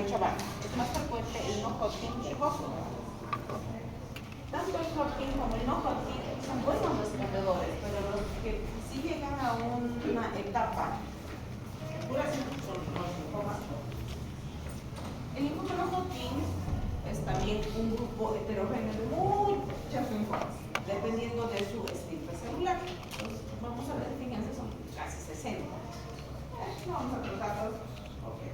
Chaval. Es más frecuente el no Hodgkin que el Hodgkin. Tanto el Hodgkin como el no Hodgkin son buenos respondedores, pero los que sí llegan a una etapa pura son los linfomas. El linfoma no Hodgkin es también un grupo heterogéneo de muchas linfomas, dependiendo de su estirpe celular. Entonces, vamos a ver, fíjense, son casi 60. No vamos a tratarlos, porque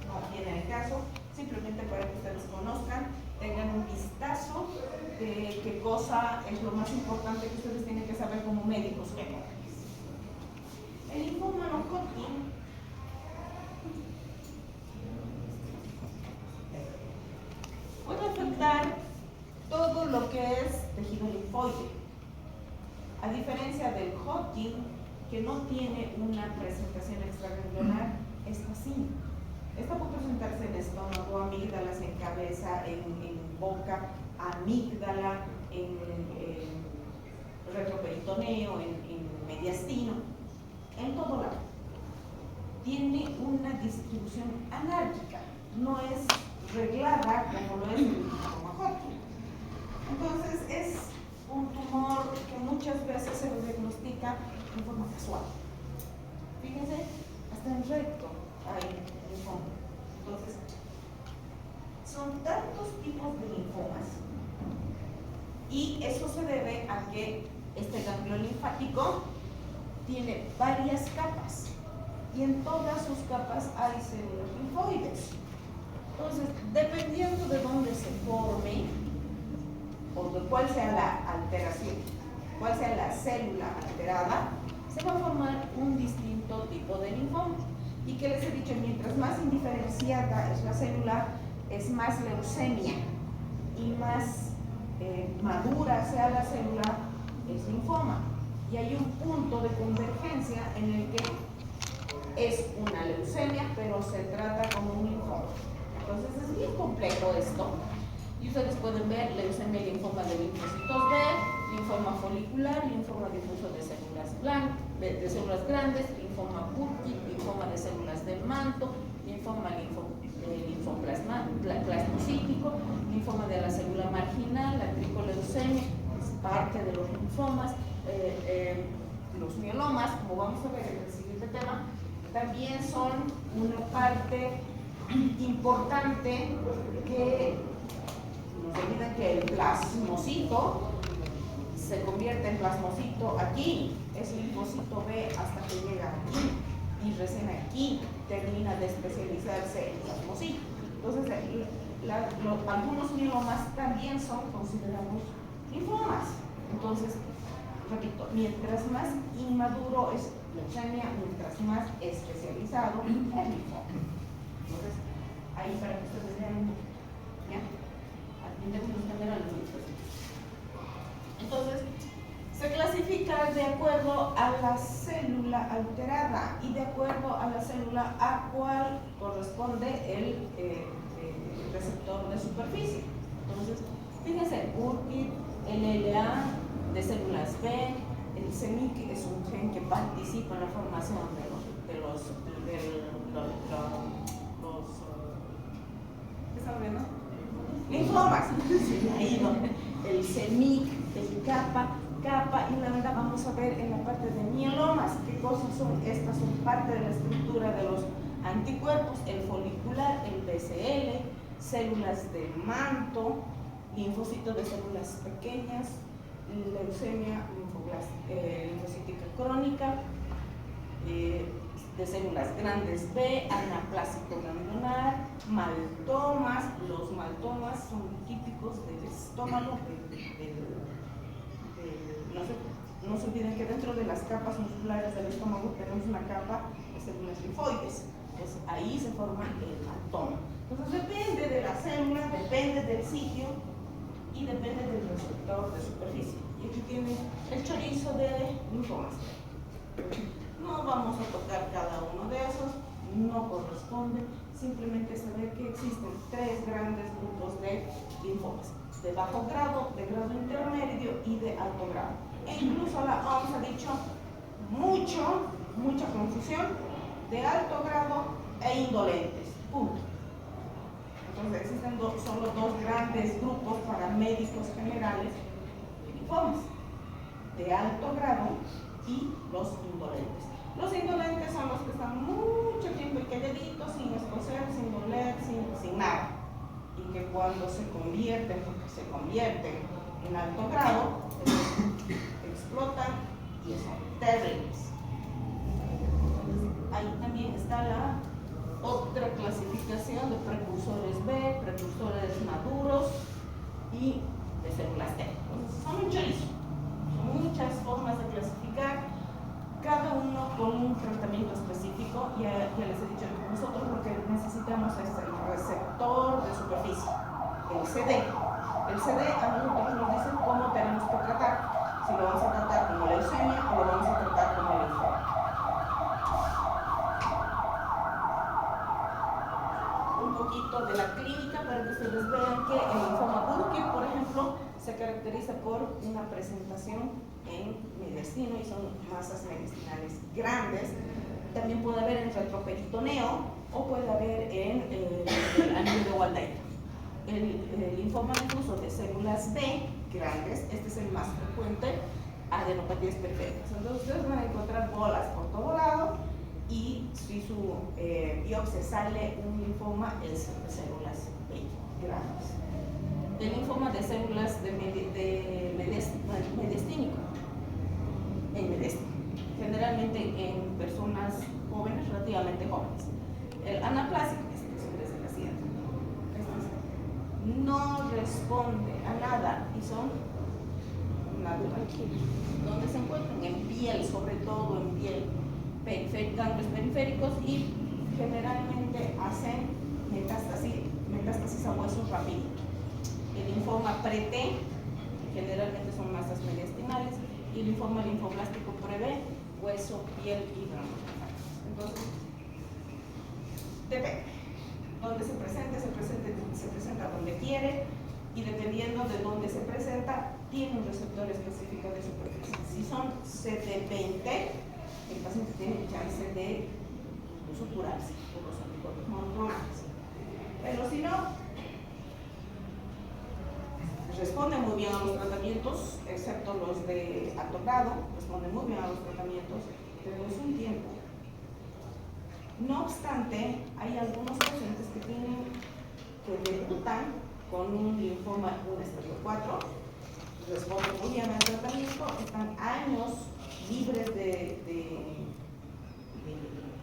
no viene el caso, simplemente para que ustedes conozcan, tengan un vistazo de qué cosa es lo más importante que ustedes tienen que saber como médicos. El linfoma no Hodgkin puede afectar todo lo que es tejido linfoide. A diferencia del Hodgkin, que no tiene una presentación extraganglionar, esta sí. Esta puede presentarse en estómago, amígdalas en cabeza, en boca, amígdala, en retroperitoneo, en mediastino, en todo lado. Tiene una distribución anárquica, no es reglada como lo es el linfoma Hodgkin. Entonces es un tumor que muchas veces se lo diagnostica de forma casual. Fíjense, hasta en recto hay linfoma. Entonces, son tantos tipos de linfomas y eso se debe a que este ganglio linfático tiene varias capas y en todas sus capas hay células linfoides. Entonces, dependiendo de dónde se forme o de cuál sea la alteración, cuál sea la célula alterada, se va a formar un distinto tipo de linfoma. Y que les he dicho, mientras más indiferenciada es la célula, es más leucemia, y más madura sea la célula, es linfoma. Y hay un punto de convergencia en el que es una leucemia, pero se trata como un linfoma. Entonces es bien complejo esto. Y ustedes pueden ver leucemia y linfoma de linfocitos B, linfoma folicular, linfoma difuso de células grandes, linfoma Burkitt, linfoma de células del manto, linfoma linfoplasmocítico, linfoma de la célula marginal, la tricoleucemia, es parte de los linfomas, los mielomas, como vamos a ver en el siguiente tema, también son una parte importante que no se olviden que el plasmocito se convierte en plasmocito aquí, es linfocito B hasta que llega aquí y recién aquí termina de especializarse en plasmocito. Entonces, algunos mielomas también son considerados linfomas. Entonces, repito, mientras más inmaduro es leucemia, mientras más especializado es linfoma. Entonces, ahí para que ustedes vean, ¿ya? En términos generales. Entonces, se clasifica de acuerdo a la célula alterada y de acuerdo a la célula a cual corresponde el receptor de superficie. Entonces, fíjense, Burkitt, LLA de células B, el CEMIC es un gen que participa en la formación de los ¿qué están viendo? Linfomas. Ahí el CEMIC, el capa, y la verdad vamos a ver en la parte de mielomas qué cosas son. Estas son parte de la estructura de los anticuerpos, el folicular, el BCL, células de manto, linfocitos de células pequeñas, leucemia linfocítica crónica, de células grandes B, anaplásico ganglionar, maltomas. Los maltomas son típicos del estómago, no se olviden que dentro de las capas musculares del estómago tenemos una capa de células linfoides. Entonces ahí se forma el maltoma. Entonces depende de la célula, depende del sitio y depende del receptor de superficie. Y aquí tiene el chorizo de linfomas. No vamos a tocar cada uno de esos, no corresponde, simplemente saber que existen tres grandes grupos de linfomas, de bajo grado, de grado intermedio y de alto grado. E incluso la OMS ha dicho mucha confusión de alto grado e indolentes, punto. los generales de linfomas de alto grado y los indolentes. Los indolentes son los que están mucho tiempo y calladitos, sin escocer, sin doler, sin nada. Y que cuando se convierten, porque se convierten en alto grado, explotan y son terribles. Ahí también está la otra clasificación de precursores B, precursores maduros y de células T. Entonces, son un chorizo. Son muchas formas de clasificar, cada uno con un tratamiento específico. Ya les he dicho que nosotros lo que necesitamos es el receptor de superficie, el CD. El CD a nosotros nos dice cómo tenemos que tratar, si lo vamos a tratar como leucemia o lo vamos a tratar como linfoma. Un poquito de la clínica para que ustedes vean que el linfoma Burkitt, por ejemplo, se caracteriza por una presentación en mediastino y son masas mediastinales grandes. También puede haber en retroperitoneo o puede haber en el anillo de Waldheim. El linfoma incluso de células B grandes, este es el más frecuente, adenopatías periféricas. Entonces ustedes van a encontrar bolas por todo lado y si su biopsia sale un linfoma es de células B grandes. El linfoma de células de mediastínico, generalmente en personas jóvenes, relativamente jóvenes. El anaplásico, desde la siguiente, no responde a nada y son naturales. ¿Dónde se encuentran? En piel, sobre todo en piel, ganglios periféricos, y generalmente hacen metástasis a huesos rápido. El linfoma pre-T generalmente son masas mediastinales y el linfoma linfoblástico pre-B, hueso, piel y gránulos. Entonces, depende. Donde se presenta donde quiere, y dependiendo de dónde se presenta, tiene un receptor específico de superficie. Si son CD20, el paciente tiene chance de incluso curarse por los anticuerpos monoclonales. Pero si no, responden muy bien a los tratamientos, excepto los de alto grado, responden muy bien a los tratamientos, pero es un tiempo. No obstante, hay algunos pacientes que debutan con un linfoma 1 estadio 4, responden muy bien al tratamiento, están años libres de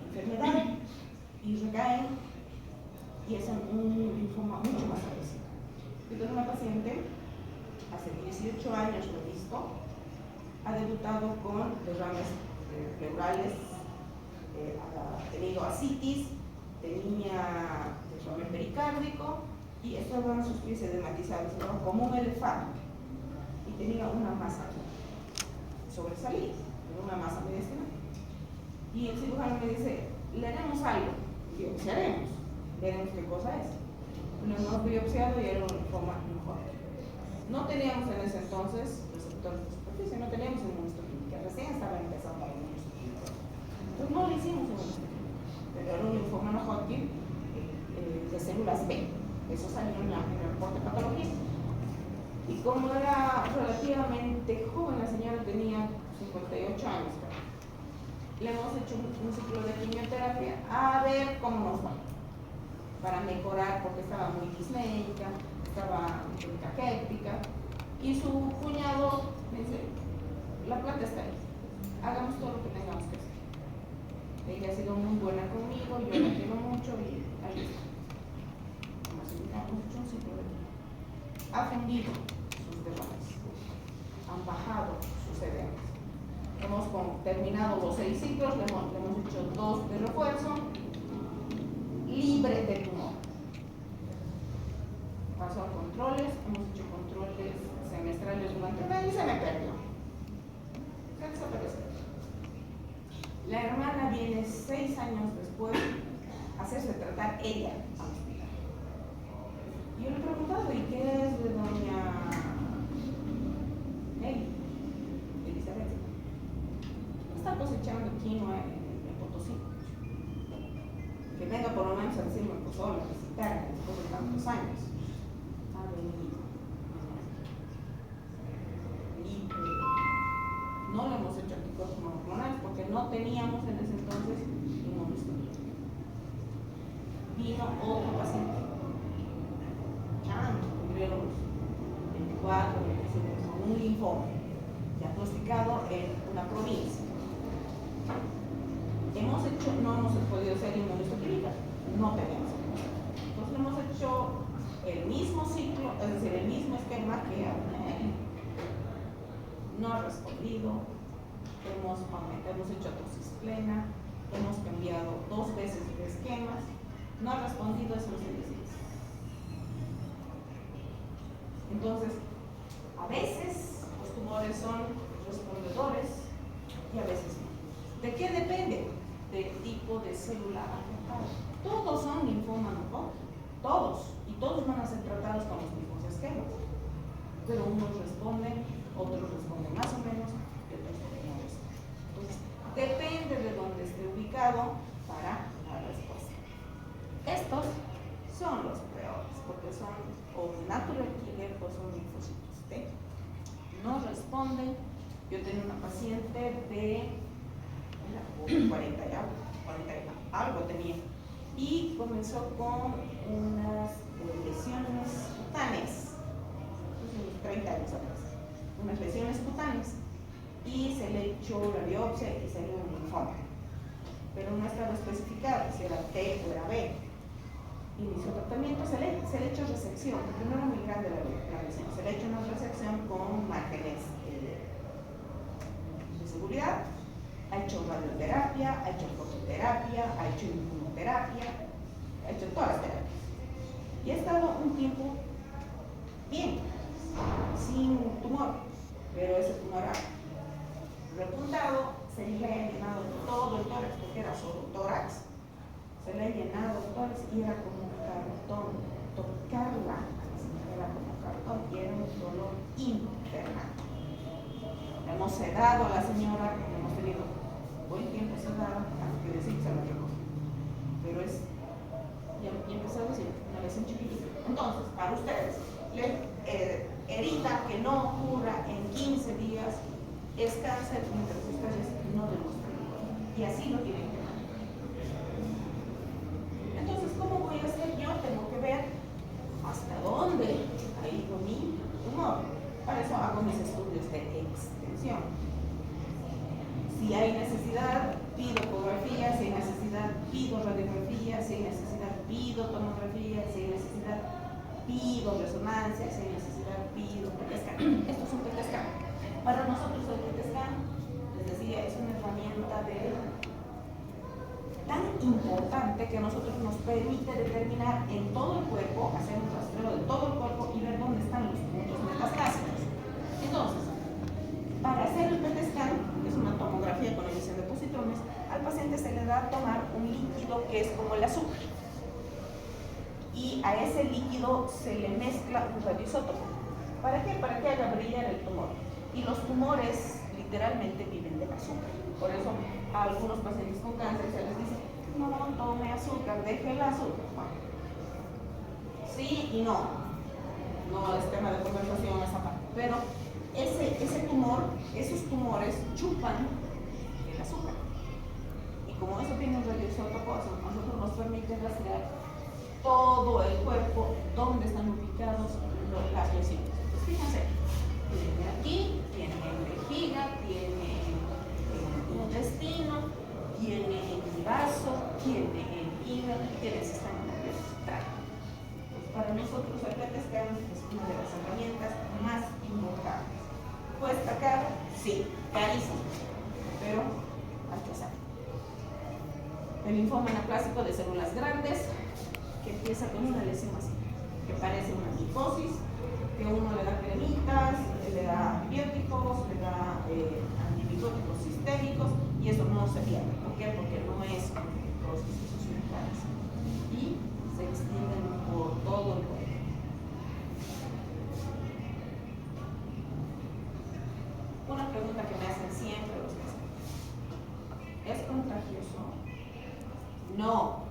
enfermedad y recaen y hacen un linfoma mucho más agresivo. Yo tengo una paciente, hace 18 años lo he visto, ha debutado con derrames pleurales, ha tenido ascitis, tenía derrame pericárdico y estaban sus pies edematizados, ¿no? Como un elefante, y tenía una masa sobresalida, una masa mediastinal. Y el cirujano me dice, le haremos algo, biopsiaremos, veremos qué cosa es. Lo hemos biopsiado y era un linfoma mejor. No teníamos en ese entonces receptores de superficie, no teníamos inmunohistoquímica, recién estaba empezando la inmunohistoquímica. Entonces no le hicimos inmunohistoquímica, pero era un linfoma no Hodgkin de células B. Eso salió en el reporte de patología. Y como era relativamente joven, la señora tenía 58 años, le hemos hecho un ciclo de quimioterapia a ver cómo nos va, para mejorar, porque estaba muy disnéica, estaba muy caquética, y su cuñado me dice, la plata está ahí, hagamos todo lo que tengamos que hacer. Ella ha sido muy buena conmigo, yo la quiero mucho y ahí está. Hemos hecho un ciclo de quimio. Ha fundido sus derrames, han bajado sus edemas. Hemos terminado los 6 ciclos, le hemos hecho 2 de refuerzo, libre de tumor. Pasó a controles, hemos hecho controles semestrales durante un año y se me perdió. Se desapareció. La hermana viene 6 años después a hacerse tratar ella al hospital. Y yo le he preguntado, ¿y qué es de doña Elizabeth? Está cosechando quinoa en Potosí. Que venga por lo menos a decirme, pues solo, a visitar después de tantos años. Ha venido. vino otro paciente. Cumplieron 24, 25, con un linfoma diagnosticado en una provincia. No hemos podido hacer inmunohistoquímica, no tenemos. Entonces hemos hecho el mismo ciclo, es decir, el mismo esquema que él. No ha respondido, hemos hecho dosis plena, hemos cambiado 2 veces de esquemas, no ha respondido, eso no se dice. Entonces, a veces los tumores son respondedores y a veces no. ¿De qué depende? Del tipo de célula afectada. Todos son linfoma no, todos, y todos van a ser tratados con los mismos esquemas, pero unos responden, otros responden más o menos y otros no responden. Entonces, depende de dónde esté ubicado para la respuesta. Estos son los peores porque son o natural killer o son linfocitos T. No responden. Yo tenía una paciente de 40 algo tenía, y comenzó con unas lesiones cutáneas, 30 años atrás, unas lesiones cutáneas, y se le echó la biopsia y salió un linfoma, pero no estaba especificado si era T o era B. Inició tratamiento, se le echó resección, porque no era muy grande la lesión, se le echó una resección con márgenes de seguridad. Ha hecho radioterapia, ha hecho fototerapia, ha hecho inmunoterapia, ha hecho todas las terapias. Y ha estado un tiempo bien, sin tumor, pero ese tumor ha repuntado, se le ha llenado todo el tórax, porque era solo tórax, se le ha llenado el tórax y era como cartón. Tocarla era como cartón y era un dolor internado. Le hemos sedado a la señora, hemos tenido buen tiempo sedada, que decir que se la recoge. Pero es, ya empezó a decir, una lesión chiquitita. Entonces, para ustedes, herida que no ocurra en 15 días es cáncer, mientras ustedes no demuestren. Y así lo tienen que hacer. Entonces, ¿cómo voy a hacer yo? Tengo que ver hasta dónde ha ido mi tumor. Para eso hago mis estudios de extensión. Si hay necesidad, pido ecografía, si hay necesidad, pido radiografía, si hay necesidad, pido tomografía, si hay necesidad, pido resonancia, si hay necesidad, pido PET scan. Esto es un PET scan. Para nosotros el PET scan, les decía, es una herramienta tan importante que a nosotros nos permite determinar en todo el cuerpo, hacer un rastreo de todo el cuerpo y ver dónde están los puntos metastásicos. Entonces, para hacer el PET scan, que es una tomografía con emisión de positrones, al paciente se le da a tomar un líquido que es como el azúcar. Y a ese líquido se le mezcla un radioisótopo. ¿Para qué? Para que haga brillar el tumor. Y los tumores literalmente viven del azúcar. Por eso a algunos pacientes con cáncer se les dice, no tome azúcar, deje el azúcar. Bueno, sí y no. No es tema de conversación esa parte. Pero ese tumor, esos tumores chupan el azúcar. Y como eso tiene un radioisótopo, a nosotros nos permite rastrear todo el cuerpo donde están ubicados las lesiones. Entonces, fíjense, tiene aquí, tiene en vejiga, tiene en intestino, tiene en el vaso, tiene en hígado y tiene el sistema nervioso central. Para nosotros el PET scan es una de las herramientas más importantes. ¿Cuesta caro? Sí, carísimo, pero hay que hacerlo. El linfoma anaplásico de células grandes, que empieza con una lesión así, que parece una psicosis, que uno le da cremitas, le da antibióticos, le da antibióticos sistémicos, y eso no se pierde. ¿Por qué? Porque no es una psicosis, eso es un cáncer. Y se extienden por todo el cuerpo. Una pregunta que me hacen siempre los pacientes: ¿es contagioso? No,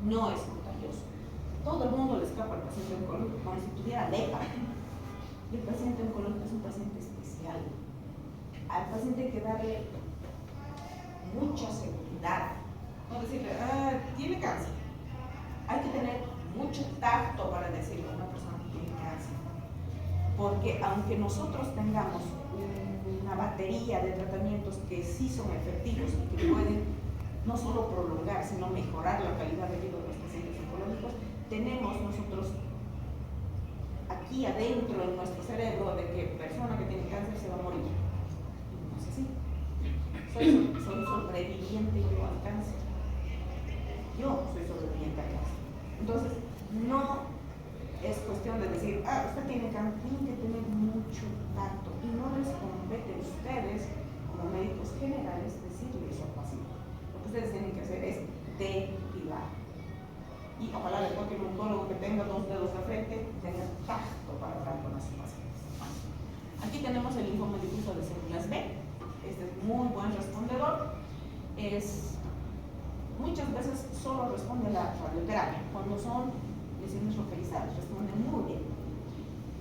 no es contagioso. Todo el mundo le escapa al paciente oncológico como si tuviera lepra. Y el paciente oncológico es un paciente especial. Al paciente hay que darle mucha seguridad. No decirle, tiene cáncer. hay que tener mucho tacto para decirle a una persona que tiene cáncer, porque aunque nosotros tengamos una batería de tratamientos que sí son efectivos y que pueden no solo prolongar, sino mejorar la calidad de vida de los pacientes oncológicos, tenemos nosotros aquí adentro en nuestro cerebro de que persona que tiene cáncer se va a morir. No es así. Soy sobreviviente yo al cáncer. Yo soy sobreviviente al cáncer. Entonces, no es cuestión de decir, usted tiene cáncer, tienen que tener mucho tacto y no les compete a ustedes, como médicos generales, decirle eso al paciente. Lo que ustedes tienen que hacer es depilar. Y ojalá de cualquier oncólogo que tenga 2 dedos de frente tenga tacto para hablar con sus pacientes. Aquí tenemos el linfoma difuso de células B. Este es muy buen respondedor. Muchas veces solo responde a la radioterapia. Cuando son lesiones localizadas, responden muy bien.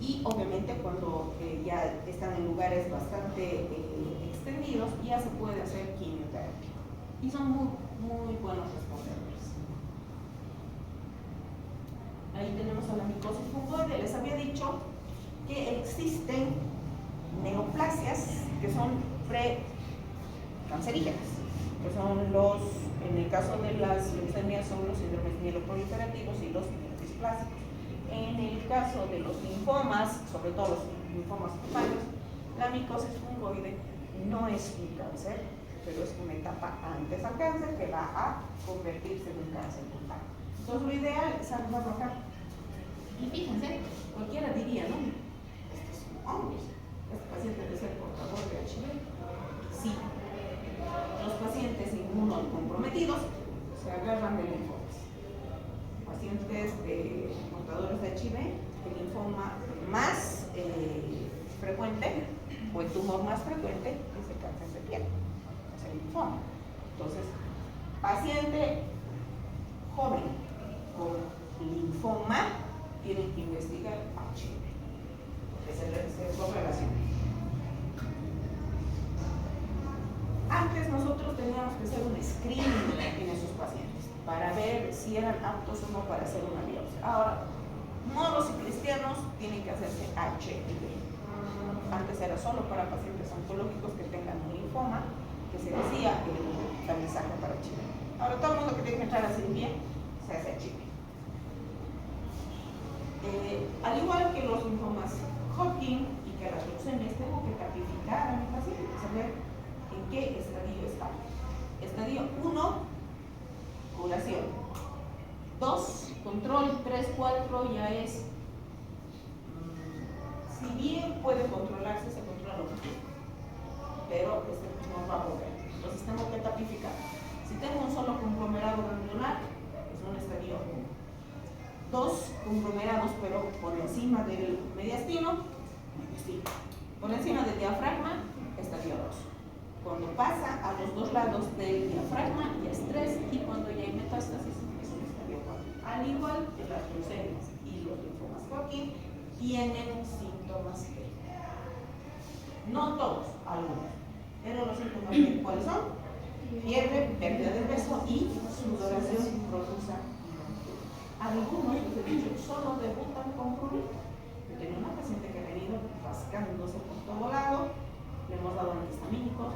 Y obviamente cuando ya están en lugares bastante extendidos, ya se puede hacer quimioterapia. Y son muy buenos respondedores. Ahí tenemos a la micosis fungoide. Les había dicho que existen neoplasias que son precancerígenas, que son en el caso de las leucemias son los síndromes mieloproliferativos y los displásicos. En el caso de los linfomas, sobre todo los linfomas cutáneos, la micosis fungoide no es un cáncer, pero es una etapa antes al cáncer que va a convertirse en un cáncer cutáneo. Entonces lo ideal es salvarlo acá. Y fíjense, cualquiera diría, ¿no? Este es un hongo, este paciente debe ser portador de HIV. Sí, los pacientes inmunocomprometidos se agarran de linfomas. Pacientes portadores de HIV, el linfoma más frecuente o el tumor más frecuente es el cáncer de piel, es el linfoma. Entonces, paciente joven con linfoma tienen que investigar HIV, porque se correlaciona. Antes nosotros teníamos que hacer un screening en esos pacientes para ver si eran aptos o no para hacer una biopsia. Ahora, moros y cristianos tienen que hacerse HIV. Antes era solo para pacientes oncológicos que tengan un linfoma, que se decía el tamizaje para HIV. Ahora todo el mundo que tiene que entrar así bien se hace HIV. Al igual que los linfomas Hodgkin y que las leucemias, tengo que tipificar a mi paciente, saber en qué estadio está. Estadio 1, curación. 2, control. 3, 4 ya es, si bien puede controlarse, se controla lo que quiere, pero no va a volver. Entonces tengo que tipificar. Si tengo un solo conglomerado ganglionar, es un estadio 1. 2 conglomerados, pero por encima del mediastino, por encima del diafragma, estadio 2. Cuando pasa a los 2 lados del diafragma, ya es 3, y cuando ya hay metástasis, es un estadio 4. Al igual que las leucemias y los linfomas Hodgkin, tienen síntomas B. No todos, algunos, pero los síntomas B, ¿cuáles son? Fiebre, pérdida de peso y sudoración profusa. Algunos, les he dicho, solo debutan con prurito. Yo tenía una paciente que ha venido rascándose por todo lado, le hemos dado antihistamínicos,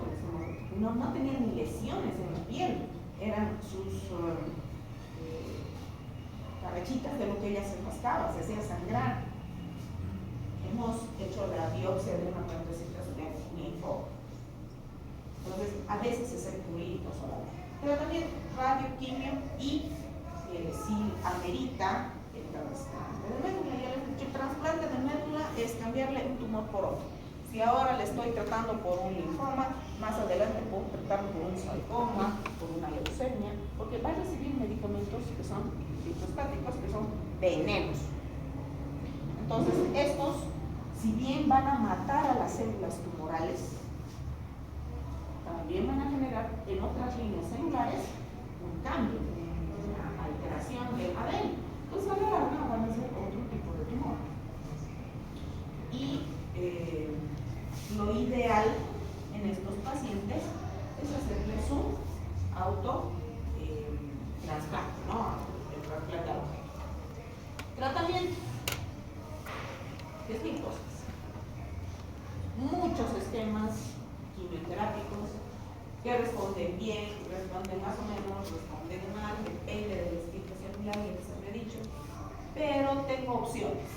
no tenía ni lesiones en la piel, eran sus cabecitas de lo que ella se rascaba, se hacía sangrar. Hemos hecho la biopsia de una plantecita de linfoma. Entonces, a veces es el prurito solamente, pero también radioquimio y si amerita el trasplante de médula. Ya les he dicho, el trasplante de médula es cambiarle un tumor por otro. Si ahora le estoy tratando por un linfoma, más adelante puedo tratarlo por un sarcoma, por una leucemia, porque va a recibir medicamentos que son citostáticos, que son venenos. Entonces, estos, si bien van a matar a las células tumorales, también van a generar en otras líneas celulares un cambio, una alteración del ADN. Entonces, a la larga van a ser otro tipo de tumor. Y lo ideal en estos pacientes es hacerles un trasplante, ¿no? El trasplante 10.000 cosas. Muchos esquemas quimioterápicos que responden bien, responden más o menos, responden mal, depende del estilo celular, ya les había dicho, pero tengo opciones.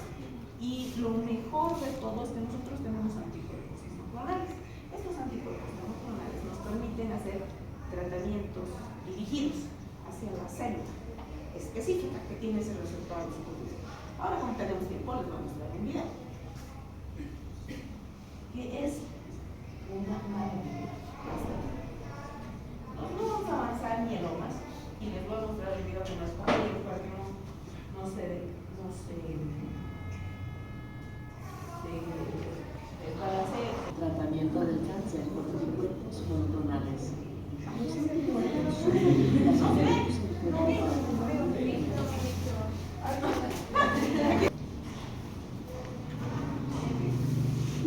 Y lo mejor de todo es que nosotros tenemos anticuerpos monoclonales. Estos anticuerpos monoclonales nos permiten hacer tratamientos dirigidos hacia la célula específica que tiene ese resultado específico. Ahora, como tenemos tiempo, les voy a mostrar un video que es una maravilla. No vamos a avanzar mielomas y les voy a mostrar el video que nos pone para que no se desbalancee. Tratamiento del cáncer con anticuerpos monoclonales. Los anticuerpos son moléculas que producen el cuerpo para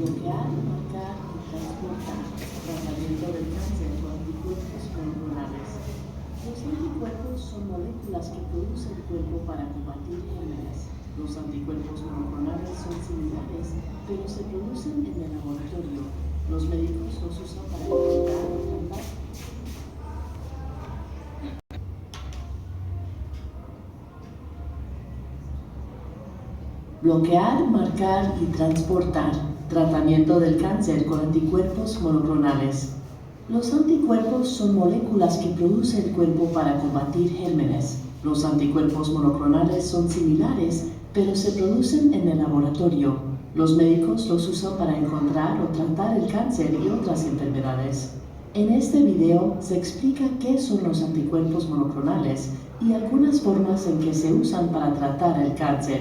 bloquear, marcar y transportar. Tratamiento del cáncer con anticuerpos monoclonales. Los anticuerpos son moléculas que produce el cuerpo para combatir gérmenes. Los anticuerpos monoclonales son similares, pero se producen en el laboratorio. Los médicos los usan para encontrar o tratar. Bloquear, marcar y transportar. Tratamiento del cáncer con anticuerpos monoclonales. Los anticuerpos son moléculas que produce el cuerpo para combatir gérmenes. Los anticuerpos monoclonales son similares, pero se producen en el laboratorio. Los médicos los usan para encontrar o tratar el cáncer y otras enfermedades. En este video se explica qué son los anticuerpos monoclonales y algunas formas en que se usan para tratar el cáncer.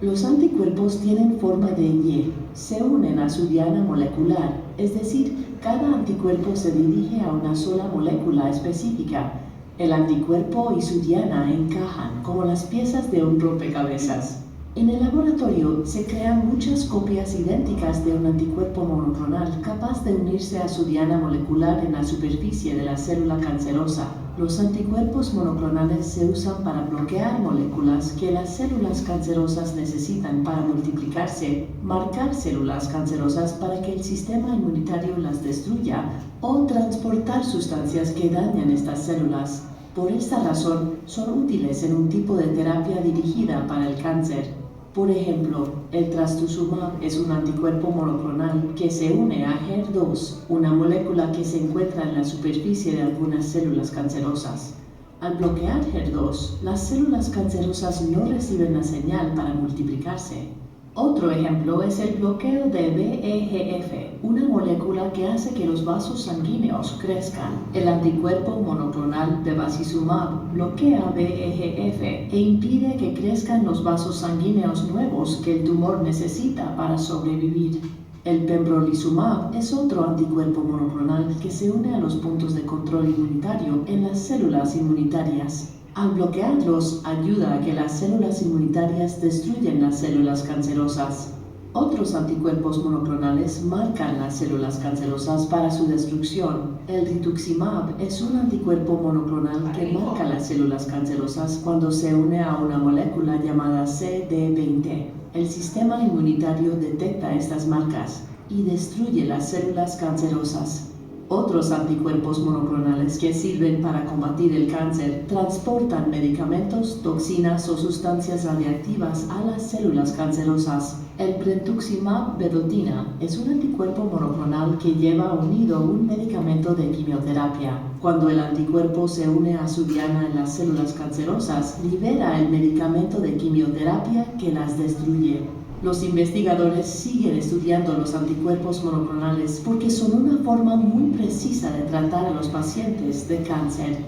Los anticuerpos tienen forma de Y, se unen a su diana molecular, es decir, cada anticuerpo se dirige a una sola molécula específica. El anticuerpo y su diana encajan como las piezas de un rompecabezas. En el laboratorio se crean muchas copias idénticas de un anticuerpo monoclonal capaz de unirse a su diana molecular en la superficie de la célula cancerosa. Los anticuerpos monoclonales se usan para bloquear moléculas que las células cancerosas necesitan para multiplicarse, marcar células cancerosas para que el sistema inmunitario las destruya o transportar sustancias que dañan estas células. Por esta razón, son útiles en un tipo de terapia dirigida para el cáncer. Por ejemplo, el trastuzumab es un anticuerpo monoclonal que se une a HER2, una molécula que se encuentra en la superficie de algunas células cancerosas. Al bloquear HER2, las células cancerosas no reciben la señal para multiplicarse. Otro ejemplo es el bloqueo de VEGF, una molécula que hace que los vasos sanguíneos crezcan. El anticuerpo monoclonal bevacizumab bloquea VEGF e impide que crezcan los vasos sanguíneos nuevos que el tumor necesita para sobrevivir. El pembrolizumab es otro anticuerpo monoclonal que se une a los puntos de control inmunitario en las células inmunitarias. Al bloquearlos, ayuda a que las células inmunitarias destruyan las células cancerosas. Otros anticuerpos monoclonales marcan las células cancerosas para su destrucción. El rituximab es un anticuerpo monoclonal que marca las células cancerosas cuando se une a una molécula llamada CD20. El sistema inmunitario detecta estas marcas y destruye las células cancerosas. Otros anticuerpos monoclonales que sirven para combatir el cáncer transportan medicamentos, toxinas o sustancias radiactivas a las células cancerosas. El brentuximab vedotina es un anticuerpo monoclonal que lleva unido un medicamento de quimioterapia. Cuando el anticuerpo se une a su diana en las células cancerosas, libera el medicamento de quimioterapia que las destruye. Los investigadores siguen estudiando los anticuerpos monoclonales porque son una forma muy precisa de tratar a los pacientes de cáncer.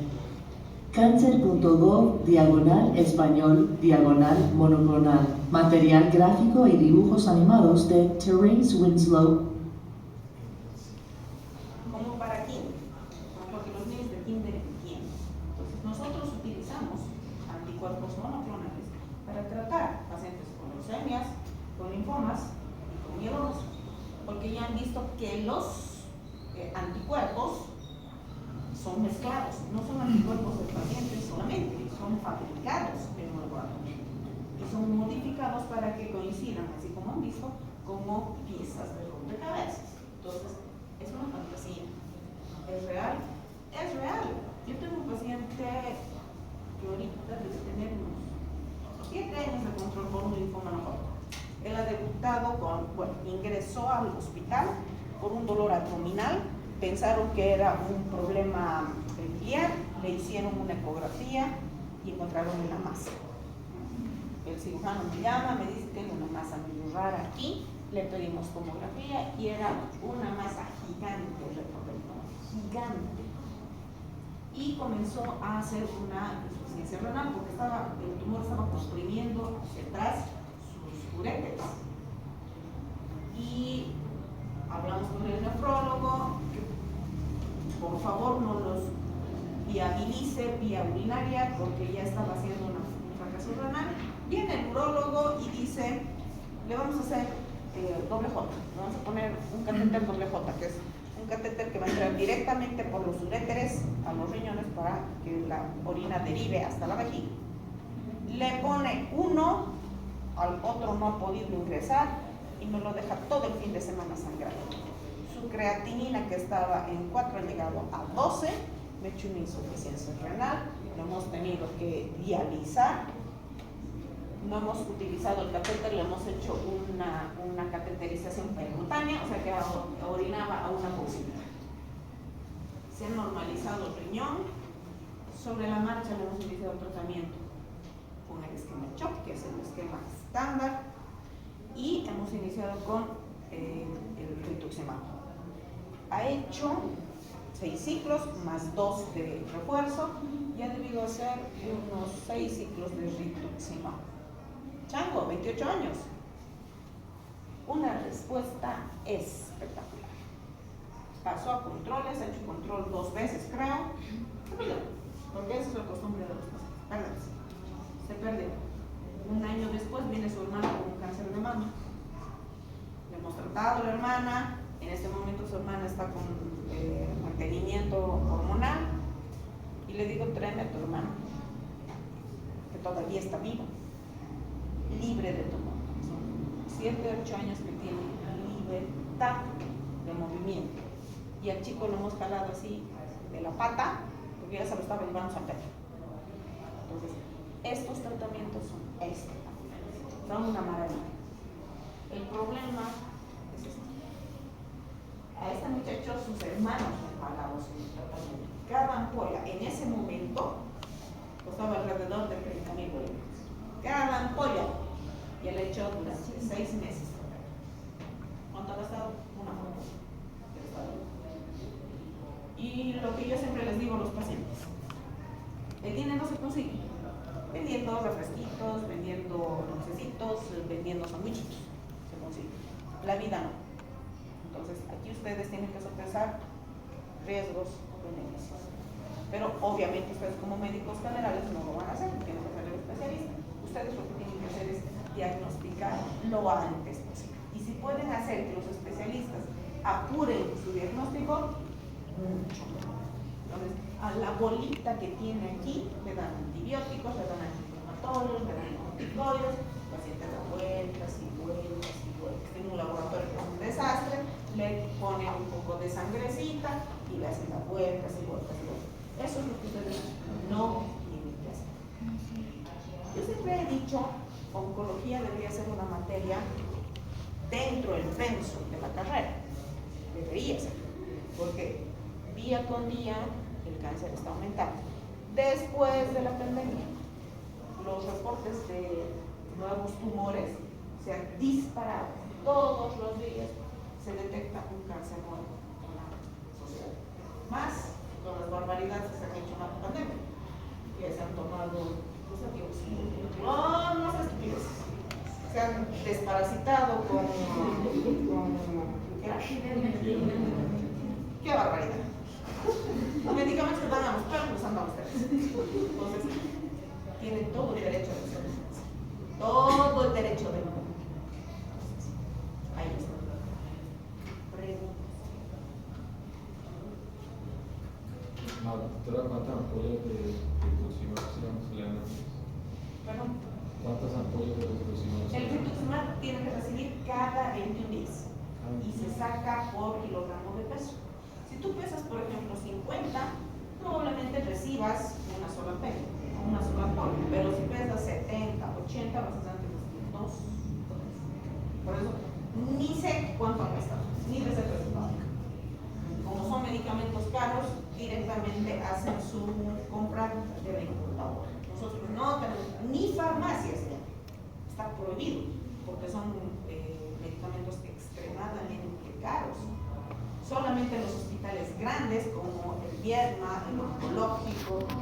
Cancer.gov/español/monoclonal. Material gráfico y dibujos animados de Terence Winslow. Como para quién, porque los niños de kinder entienden. Entonces nosotros utilizamos anticuerpos monoclonales para tratar pacientes con leucemias, con linfomas y con mielomas, porque ya han visto que los anticuerpos son mezclados, no son anticuerpos del paciente solamente, son fabricados en un laboratorio y son modificados para que coincidan, así como han visto, como piezas de rompecabezas. Entonces, es una fantasía. ¿Es real? Es real. Yo tengo un paciente que ahorita debe tener unos 7 años de control por un linfoma no Hodgkin. Él ha debutado ingresó al hospital por un dolor abdominal, pensaron que era un problema biliar, le hicieron una ecografía y encontraron una masa. El cirujano me llama, me dice que tengo una masa medio rara aquí, le pedimos tomografía y era una masa gigante, gigante. Y comenzó a hacer una insuficiencia renal porque el tumor estaba comprimiendo hacia atrás sus uréteres. Y hablamos con el nefrólogo que por favor no los viabilice vía urinaria porque ya estaba haciendo un fracaso renal. Viene el urólogo y dice, le vamos a hacer doble J, le vamos a poner un catéter doble J, que es un catéter que va a entrar directamente por los uréteres a los riñones para que la orina derive hasta la vejiga. Le pone uno, al otro no ha podido ingresar y me lo deja todo el fin de semana sangrando. Su creatinina, que estaba en 4, ha llegado a 12, me ha hecho una insuficiencia renal, lo hemos tenido que dializar. No hemos utilizado el catéter, le hemos hecho una cateterización percutánea, o sea que orinaba a una bolsita. Se ha normalizado el riñón. Sobre la marcha le hemos iniciado el tratamiento con el esquema CHOP, que es el esquema estándar, y hemos iniciado con el rituximab. Ha hecho 6 ciclos más 2 de refuerzo y ha debido hacer unos 6 ciclos de rituximab. Chango, 28 años. Una respuesta espectacular. Pasó a controles, ha hecho control 2 veces, creo. Se perdió, porque esa es la costumbre de los pacientes. Se perdió. Un año después viene su hermana con un cáncer de mama. Le hemos tratado a la hermana. En este momento su hermana está con mantenimiento hormonal. Y le digo, tráeme a tu hermano, que todavía está vivo, libre de tumor. Son 7, 8 años que tiene libertad de movimiento. Y al chico lo hemos jalado así de la pata, porque ya se lo estaba llevando San Pedro. Entonces, estos tratamientos son espectaculares, son una maravilla. El problema es este. A este muchacho sus hermanos han pagado su tratamiento. Cada ampolla en ese momento costaba alrededor de 30.000 bolivianos. Cada ampolla. Y él ha hecho durante 6 meses. ¿Cuánto ha gastado? Una ampolla. Y lo que yo siempre les digo a los pacientes, el dinero se consigue vendiendo refresquitos, vendiendo dulcecitos, vendiendo sandwichitos, se consigue. La vida no. Entonces, aquí ustedes tienen que sopesar riesgos, beneficios. Pero obviamente ustedes como médicos generales no lo van a hacer, tienen que ser el especialista. Ustedes lo que tienen que hacer es diagnosticar lo antes posible. Y si pueden hacer que los especialistas apuren su diagnóstico, mucho mejor. Entonces, a la bolita que tiene aquí le dan antibióticos, le dan antiinflamatorios, le dan corticoides, el paciente da vueltas y vueltas y vueltas. En un laboratorio que es un desastre, le ponen un poco de sangrecita y le hacen las vueltas y vueltas y vueltas. Eso es lo que ustedes no tienen que hacer. Yo siempre he dicho, oncología debería ser una materia dentro del pensum de la carrera. Debería ser, porque día con día el cáncer está aumentando. Después de la pandemia, los reportes de nuevos tumores se han disparado. Todos los días se detecta un cáncer nuevo en la sociedad. Más con las barbaridades que se han hecho en la pandemia, que se han tomado no sé, estupideces. Se han desparasitado con qué barbaridad. Los medicamentos que dan a los perros los han dado a ustedes. Entonces, tienen todo el derecho de ser. Todo el derecho del mundo. Ahí está. Preguntas. Doctora, ¿cuántas ampollas de rituximab se le dan? Perdón. ¿Cuántas ampollas de rituximab se le dan? tiene que recibir cada 21 días y se saca por kilogramo de peso. Si tú pesas, por ejemplo, 50, probablemente recibas una sola pena, una sola polvo, pero si pesas 70, 80, vas a estar entre los 2, 3. Por eso, ni sé cuánto cuesta, ni receta resultado. Como son medicamentos caros, directamente hacen su compra de la computadora. Nosotros no tenemos ni farmacias, está prohibido, porque son medicamentos extremadamente caros. Solamente en los hospitales grandes como el Viedma, el oncológico,